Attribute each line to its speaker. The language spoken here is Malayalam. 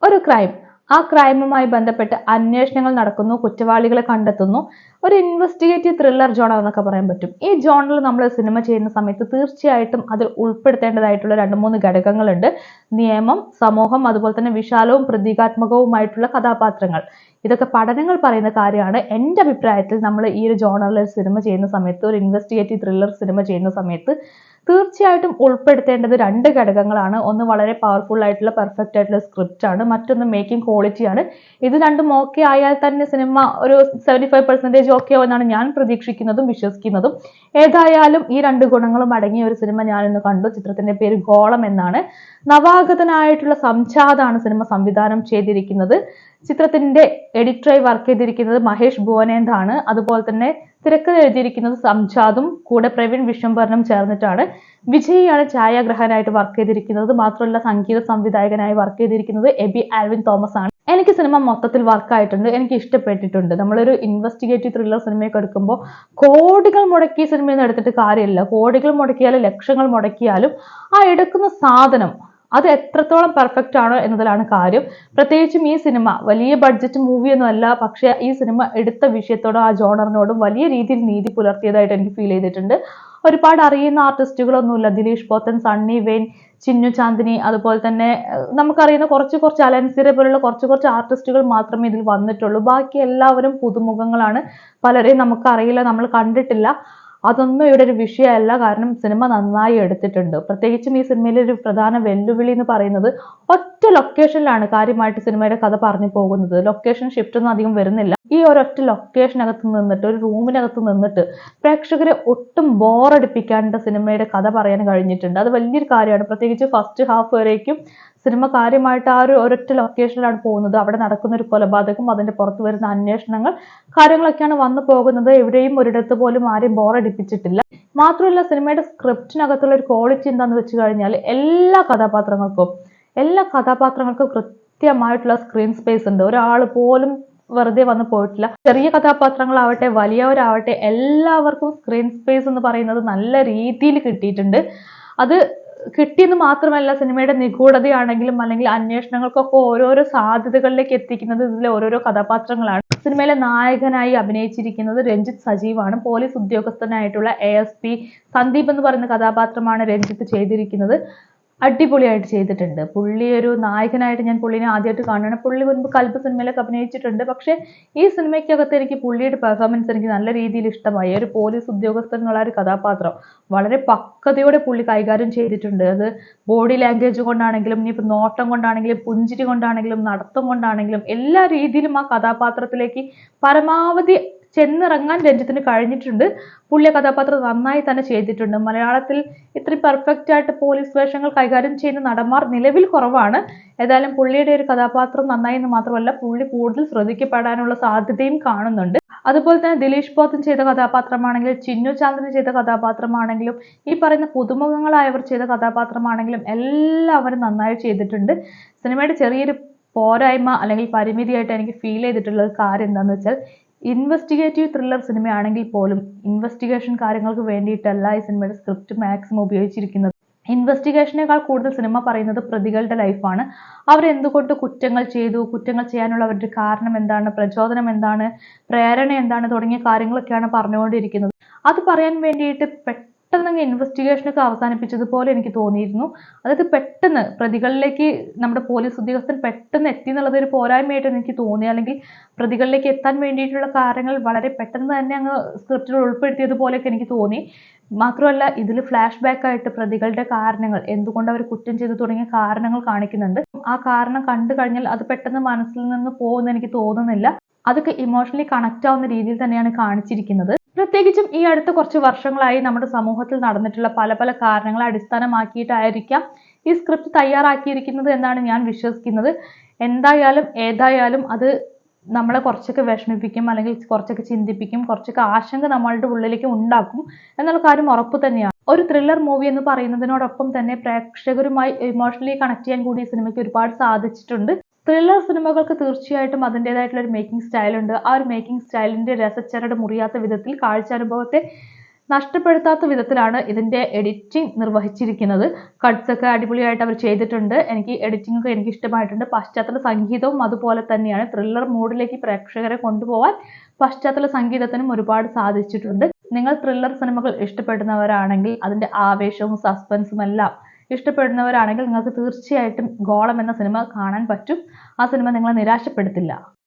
Speaker 1: ഒരു ക്രൈം, ആ ക്രൈമുമായി ബന്ധപ്പെട്ട് അന്വേഷണങ്ങൾ നടക്കുന്നു, കുറ്റവാളികളെ കണ്ടെത്തുന്നു. ഒരു ഇൻവെസ്റ്റിഗേറ്റീവ് ത്രില്ലർ ജോണർ എന്നൊക്കെ പറയാൻ പറ്റും. ഈ ജോണറിൽ നമ്മൾ സിനിമ ചെയ്യുന്ന സമയത്ത് തീർച്ചയായിട്ടും അതിൽ ഉൾപ്പെടുത്തേണ്ടതായിട്ടുള്ള 2-3 ഘടകങ്ങളുണ്ട്. നിയമം, സമൂഹം, അതുപോലെ തന്നെ വിശാലവും പ്രതീകാത്മകവുമായിട്ടുള്ള കഥാപാത്രങ്ങൾ. ഇതൊക്കെ പഠനങ്ങൾ പറയുന്ന കാര്യമാണ്. എൻ്റെ അഭിപ്രായത്തിൽ നമ്മൾ ഈ ഒരു ജോണറിൽ ഒരു സിനിമ ചെയ്യുന്ന സമയത്ത്, ഒരു ഇൻവെസ്റ്റിഗേറ്റീവ് ത്രില്ലർ സിനിമ ചെയ്യുന്ന സമയത്ത് തീർച്ചയായിട്ടും ഉൾപ്പെടുത്തേണ്ടത് 2 ഘടകങ്ങളാണ്. ഒന്ന് വളരെ പവർഫുൾ ആയിട്ടുള്ള പെർഫെക്റ്റ് ആയിട്ടുള്ള സ്ക്രിപ്റ്റ് ആണ്, മറ്റൊന്ന് മേക്കിംഗ് ക്വാളിറ്റിയാണ്. ഇത് രണ്ടും ഓക്കെ ആയാൽ തന്നെ സിനിമ ഒരു 75% ഓക്കെ ആവുമെന്നാണ് ഞാൻ പ്രതീക്ഷിക്കുന്നതും വിശ്വസിക്കുന്നതും. ഏതായാലും ഈ 2 ഗുണങ്ങളും അടങ്ങിയ ഒരു സിനിമ ഞാൻ ഇന്ന് കണ്ടു. ചിത്രത്തിന്റെ പേര് ഗോളം എന്നാണ്. നവാഗതനായിട്ടുള്ള സംജാതാണ് സിനിമ സംവിധാനം ചെയ്തിരിക്കുന്നത്. ചിത്രത്തിന്റെ എഡിറ്ററായി വർക്ക് ചെയ്തിരിക്കുന്നത് മഹേഷ് ഭുവനേന്ദ്രാണ്. അതുപോലെ തന്നെ തിരക്കഥ എഴുതിയിരിക്കുന്നത് സംജാതും കൂടെ പ്രവീൺ വിശ്വംഭരനും ചേർന്നിട്ടാണ്. വിജയിയാണ് ഛായാഗ്രഹനായിട്ട് വർക്ക് ചെയ്തിരിക്കുന്നത്. മാത്രമല്ല സംഗീത സംവിധായകനായി വർക്ക് ചെയ്തിരിക്കുന്നത് എബി ആൽവിൻ തോമസ് ആണ്. എനിക്ക് സിനിമ മൊത്തത്തിൽ വർക്കായിട്ടുണ്ട്, എനിക്ക് ഇഷ്ടപ്പെട്ടിട്ടുണ്ട്. നമ്മളൊരു ഇൻവെസ്റ്റിഗേറ്റീവ് ത്രില്ലർ സിനിമയൊക്കെ എടുക്കുമ്പോൾ കോടികൾ മുടക്കി സിനിമയിൽ നിന്ന് എടുത്തിട്ട് കാര്യമില്ല. കോടികൾ മുടക്കിയാലും ലക്ഷങ്ങൾ മുടക്കിയാലും ആ എടുക്കുന്ന സാധനം അത് എത്രത്തോളം പെർഫെക്റ്റ് ആണോ എന്നതിലാണ് കാര്യം. പ്രത്യേകിച്ചും ഈ സിനിമ വലിയ ബഡ്ജറ്റ് മൂവിയൊന്നും അല്ല, പക്ഷെ ഈ സിനിമ എടുത്ത വിഷയത്തോടും ആ ജോണറിനോടും വലിയ രീതിയിൽ നീതി പുലർത്തിയതായിട്ട് എനിക്ക് ഫീൽ ചെയ്തിട്ടുണ്ട്. ഒരുപാട് അറിയുന്ന ആർട്ടിസ്റ്റുകളൊന്നുമില്ല. ദിലീഷ് പോത്തൻ, സണ്ണി വെയിൻ, ചിന്നു ചാന്ദിനി, അതുപോലെ തന്നെ നമുക്കറിയുന്ന കുറച്ച് അലൻസിറെ പോലുള്ള കുറച്ച് ആർട്ടിസ്റ്റുകൾ മാത്രമേ ഇതിൽ വന്നിട്ടുള്ളൂ. ബാക്കി എല്ലാവരും പുതുമുഖങ്ങളാണ്. പലരെയും നമുക്കറിയില്ല, നമ്മൾ കണ്ടിട്ടില്ല. അതൊന്നും ഇവിടെ ഒരു വിഷയമല്ല. കാരണം സിനിമ നന്നായി എടുത്തിട്ടുണ്ട്. പ്രത്യേകിച്ചും ഈ സിനിമയിലെ ഒരു പ്രധാന വെല്ലുവിളി എന്ന് പറയുന്നത് ഒറ്റ ലൊക്കേഷനിലാണ് കാര്യമായിട്ട് സിനിമയുടെ കഥ പറഞ്ഞു പോകുന്നത്. ലൊക്കേഷൻ ഷിഫ്റ്റ് ഒന്നും അധികം വരുന്നില്ല. ഈ ഒരൊറ്റ ലൊക്കേഷനകത്ത് നിന്നിട്ട്, ഒരു റൂമിനകത്ത് നിന്നിട്ട് പ്രേക്ഷകരെ ഒട്ടും ബോറടിപ്പിക്കാണ്ട് സിനിമയുടെ കഥ പറയാൻ കഴിഞ്ഞിട്ടുണ്ട്. അത് വലിയൊരു കാര്യമാണ്. പ്രത്യേകിച്ച് ഫസ്റ്റ് ഹാഫ് വരേക്കും സിനിമ കാര്യമായിട്ട് ആ ഒരു ഒരൊറ്റ ലൊക്കേഷനിലാണ് പോകുന്നത്. അവിടെ നടക്കുന്ന ഒരു കൊലപാതകം, അതിന്റെ പുറത്ത് വരുന്ന അന്വേഷണങ്ങൾ, കാര്യങ്ങളൊക്കെയാണ് വന്നു പോകുന്നത്. എവിടെയും ഒരിടത്ത് പോലും ആരെയും ബോറടിപ്പിച്ചിട്ടില്ല. മാത്രമല്ല സിനിമയുടെ സ്ക്രിപ്റ്റിനകത്തുള്ള ഒരു ക്വാളിറ്റി എന്താണെന്ന് വെച്ച് കഴിഞ്ഞാൽ എല്ലാ കഥാപാത്രങ്ങൾക്കും കൃത്യമായിട്ടുള്ള സ്ക്രീൻ സ്പേസ് ഉണ്ട്. ഒരാൾ പോലും വെറുതെ വന്ന് പോയിട്ടില്ല. ചെറിയ കഥാപാത്രങ്ങളാവട്ടെ വലിയവരാവട്ടെ എല്ലാവർക്കും സ്ക്രീൻ സ്പേസ് എന്ന് പറയുന്നത് നല്ല രീതിയിൽ കിട്ടിയിട്ടുണ്ട്. അത് കിട്ടിയെന്ന് മാത്രമല്ല, സിനിമയുടെ നിഗൂഢതയാണെങ്കിലും അല്ലെങ്കിൽ അന്വേഷണങ്ങൾക്കൊക്കെ ഓരോരോ സാധ്യതകളിലേക്ക് എത്തിക്കുന്നത് ഇതിലെ ഓരോരോ കഥാപാത്രങ്ങളാണ്. സിനിമയിലെ നായകനായി അഭിനയിച്ചിരിക്കുന്നത് രഞ്ജിത്ത് സജീവാണ്. പോലീസ് ഉദ്യോഗസ്ഥനായിട്ടുള്ള ASP സന്ദീപ് എന്ന് പറയുന്ന കഥാപാത്രമാണ് രഞ്ജിത്ത് ചെയ്തിരിക്കുന്നത്. അടിപൊളിയായിട്ട് ചെയ്തിട്ടുണ്ട്. പുള്ളി ഒരു നായകനായിട്ട് ഞാൻ പുള്ളിനെ ആദ്യമായിട്ട് കാണുകയാണ്. പുള്ളി മുൻപ് കൽബ് സിനിമയിലൊക്കെ അഭിനയിച്ചിട്ടുണ്ട്. പക്ഷെ ഈ സിനിമയ്ക്കകത്ത് എനിക്ക് പുള്ളിയുടെ പെർഫോമൻസ് എനിക്ക് നല്ല രീതിയിൽ ഇഷ്ടമായി. ഒരു പോലീസ് ഉദ്യോഗസ്ഥൻ എന്നുള്ള ഒരു കഥാപാത്രം വളരെ പക്വതയോടെ പുള്ളി കൈകാര്യം ചെയ്തിട്ടുണ്ട്. അത് ബോഡി ലാംഗ്വേജ് കൊണ്ടാണെങ്കിലും, ഇനിയിപ്പോൾ നോട്ടം കൊണ്ടാണെങ്കിലും, പുഞ്ചിരി കൊണ്ടാണെങ്കിലും, നടത്തം കൊണ്ടാണെങ്കിലും എല്ലാ രീതിയിലും ആ കഥാപാത്രത്തിലേക്ക് പരമാവധി ചെന്നിറങ്ങാൻ രഞ്ജിത്തിന് കഴിഞ്ഞിട്ടുണ്ട്. പുള്ളിയ കഥാപാത്രം നന്നായി തന്നെ ചെയ്തിട്ടുണ്ട്. മലയാളത്തിൽ ഇത്രയും പെർഫെക്റ്റ് ആയിട്ട് പോലീസ് വേഷങ്ങൾ കൈകാര്യം ചെയ്യുന്ന നടന്മാർ നിലവിൽ കുറവാണ്. ഏതായാലും പുള്ളിയുടെ ഒരു കഥാപാത്രം നന്നായി എന്ന് മാത്രമല്ല, പുള്ളി കൂടുതൽ ശ്രദ്ധിക്കപ്പെടാനുള്ള സാധ്യതയും കാണുന്നുണ്ട്. അതുപോലെ തന്നെ ദിലീഷ് പോത്തൻ ചെയ്ത കഥാപാത്രമാണെങ്കിലും, ചിന്നു ചാന്ദിനി ചെയ്ത കഥാപാത്രമാണെങ്കിലും, ഈ പറയുന്ന പുതുമുഖങ്ങളായവർ ചെയ്ത കഥാപാത്രമാണെങ്കിലും എല്ലാവരും നന്നായി ചെയ്തിട്ടുണ്ട്. സിനിമയുടെ ചെറിയൊരു പോരായ്മ അല്ലെങ്കിൽ പരിമിതിയായിട്ട് എനിക്ക് ഫീൽ ചെയ്തിട്ടുള്ള ഒരു കാര്യം എന്താണെന്ന് വെച്ചാൽ, ഇൻവെസ്റ്റിഗേറ്റീവ് ത്രില്ലർ സിനിമയാണെങ്കിൽ പോലും ഇൻവെസ്റ്റിഗേഷൻ കാര്യങ്ങൾക്ക് വേണ്ടിയിട്ടല്ല ഈ സിനിമയുടെ സ്ക്രിപ്റ്റ് മാക്സിമം ഉപയോഗിച്ചിരിക്കുന്നത്. ഇൻവെസ്റ്റിഗേഷനേക്കാൾ കൂടുതൽ സിനിമ പറയുന്നത് പ്രതികളുടെ ലൈഫാണ്. അവരെന്തുകൊണ്ട് കുറ്റങ്ങൾ ചെയ്തു, കുറ്റങ്ങൾ ചെയ്യാനുള്ള അവരുടെ കാരണം എന്താണ്, പ്രചോദനം എന്താണ്, പ്രേരണ എന്താണ് തുടങ്ങിയ കാര്യങ്ങളൊക്കെയാണ് പറഞ്ഞുകൊണ്ടിരിക്കുന്നത്. അത് പറയാൻ വേണ്ടിയിട്ട് പെട്ടെന്ന് ഇൻവെസ്റ്റിഗേഷനൊക്കെ അവസാനിപ്പിച്ചതുപോലെ എനിക്ക് തോന്നിയിരുന്നു. അതായത് പെട്ടെന്ന് പ്രതികളിലേക്ക് നമ്മുടെ പോലീസ് ഉദ്യോഗസ്ഥൻ പെട്ടെന്ന് എത്തി എന്നുള്ളത് ഒരു പോരായ്മയായിട്ട് എനിക്ക് തോന്നി. അല്ലെങ്കിൽ പ്രതികളിലേക്ക് എത്താൻ വേണ്ടിയിട്ടുള്ള കാര്യങ്ങൾ വളരെ പെട്ടെന്ന് തന്നെ അങ്ങ് സ്ക്രിപ്റ്റിൽ ഉൾപ്പെടുത്തിയതുപോലെയൊക്കെ എനിക്ക് തോന്നി. മാത്രമല്ല ഇതിൽ ഫ്ലാഷ് ബാക്ക് ആയിട്ട് പ്രതികളുടെ കാരണങ്ങൾ, എന്തുകൊണ്ട് അവർ കുറ്റം ചെയ്തു തുടങ്ങിയ കാരണങ്ങൾ കാണിക്കുന്നുണ്ട്. ആ കാരണം കണ്ടു കഴിഞ്ഞാൽ അത് പെട്ടെന്ന് മനസ്സിൽ നിന്ന് പോകുമെന്ന് എനിക്ക് തോന്നുന്നില്ല. അതൊക്കെ ഇമോഷണലി കണക്ട് ആവുന്ന രീതിയിൽ തന്നെയാണ് കാണിച്ചിരിക്കുന്നത്. പ്രത്യേകിച്ചും ഈ അടുത്ത കുറച്ച് വർഷങ്ങളായി നമ്മുടെ സമൂഹത്തിൽ നടന്നിട്ടുള്ള പല കാരണങ്ങളെ അടിസ്ഥാനമാക്കിയിട്ടായിരിക്കാം ഈ സ്ക്രിപ്റ്റ് തയ്യാറാക്കിയിരിക്കുന്നത് എന്നാണ് ഞാൻ വിശ്വസിക്കുന്നത്. ഏതായാലും അത് നമ്മളെ കുറച്ചൊക്കെ വിഷമിപ്പിക്കും, അല്ലെങ്കിൽ കുറച്ചൊക്കെ ചിന്തിപ്പിക്കും, കുറച്ചൊക്കെ ആശങ്ക നമ്മളുടെ ഉള്ളിലേക്ക് ഉണ്ടാക്കും എന്നുള്ള കാര്യം ഉറപ്പ് തന്നെയാണ്. ഒരു ത്രില്ലർ മൂവി എന്ന് പറയുന്നതിനോടൊപ്പം തന്നെ പ്രേക്ഷകരുമായി ഇമോഷണലി കണക്ട് ചെയ്യാൻ കൂടി ഈ സിനിമയ്ക്ക് ഒരുപാട് സാധിച്ചിട്ടുണ്ട്. ത്രില്ലർ സിനിമകൾക്ക് തീർച്ചയായിട്ടും അതിൻ്റെതായിട്ടുള്ള ഒരു മേക്കിംഗ് സ്റ്റൈൽ ഉണ്ട്. ആ ഒരു മേക്കിംഗ് സ്റ്റൈലിന്റെ രസച്ചരട് മുറിയാത്ത വിധത്തിൽ കാഴ്ചാനുഭവത്തെ നഷ്ടപ്പെടുത്താത്ത വിധത്തിലാണ് ഇതിന്റെ എഡിറ്റിംഗ് നിർവഹിച്ചിരിക്കുന്നത്. കട്ട്സ് ഒക്കെ അടിപൊളിയായിട്ട് അവർ ചെയ്തിട്ടുണ്ട്. എനിക്ക് എഡിറ്റിംഗ് ഒക്കെ എനിക്ക് ഇഷ്ടമായിട്ടുണ്ട്. പശ്ചാത്തല സംഗീതവും അതുപോലെ തന്നെയാണ്. ത്രില്ലർ മൂഡിലേക്ക് പ്രേക്ഷകരെ കൊണ്ടുപോകാൻ പശ്ചാത്തല സംഗീതത്തിനും ഒരുപാട് സാധിച്ചിട്ടുണ്ട്. നിങ്ങൾ ത്രില്ലർ സിനിമകൾ ഇഷ്ടപ്പെടുന്നവരാണെങ്കിൽ, അതിന്റെ ആവേശവും സസ്പെൻസും എല്ലാം ഇഷ്ടപ്പെടുന്നവരാണെങ്കിൽ നിങ്ങൾക്ക് തീർച്ചയായിട്ടും ഗോളം എന്ന സിനിമ കാണാൻ പറ്റും. ആ സിനിമ നിങ്ങളെ നിരാശപ്പെടുത്തില്ല.